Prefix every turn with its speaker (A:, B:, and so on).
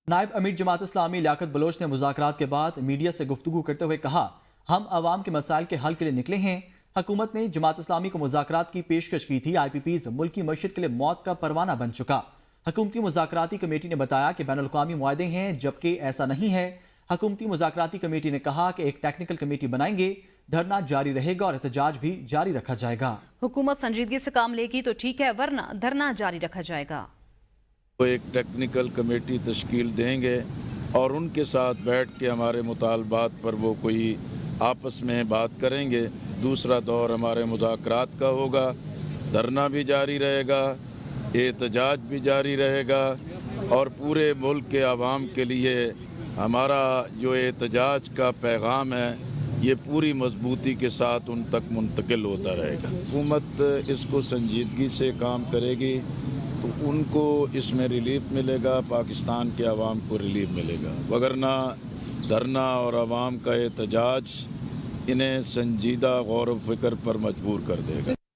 A: नायब अमीर जमात इस्लामी लियाकत बलोच ने मुज़ाकरात के बाद मीडिया से गुफ्तगू करते हुए कहा, हम अवाम के मसाइल के हल के लिए निकले हैं। हुकूमत ने जमात इस्लामी को मुज़ाकरात की पेशकश की थी। IPPs मुल्क की मईशत के लिए मौत का परवाना बन चुका। हुकूमती मुज़ाकराती कमेटी ने बताया कि बैनुल अक़वामी मुआहदे हैं, जबकि ऐसा नहीं है। हुकूमती मुज़ाकराती कमेटी ने कहा कि एक टेक्निकल कमेटी बनाएंगे, धरना जारी रहेगा और एहतजाज भी जारी रखा जाएगा।
B: हुकूमत संजीदगी से काम लेगी तो ठीक है, वरना धरना जारी रखा जाएगा।
C: वो एक टेक्निकल कमेटी तश्कील देंगे और उनके साथ बैठ के हमारे मुतालबात पर वो कोई आपस में बात करेंगे। दूसरा दौर हमारे मुज़ाकरात का होगा, धरना भी जारी रहेगा, एहतजाज भी जारी रहेगा और पूरे मुल्क के आवाम के लिए हमारा जो एहतजाज का पैगाम है ये पूरी मजबूती के साथ उन तक मुंतकिल होता रहेगा। हुकूमत इसको संजीदगी से काम करेगी, उनको इसमें रिलीफ मिलेगा, पाकिस्तान के अवाम को रिलीफ मिलेगा, वगरना धरना और अवाम का एहतजाज इन्हें संजीदा गौर व फिक्र पर मजबूर कर देगा।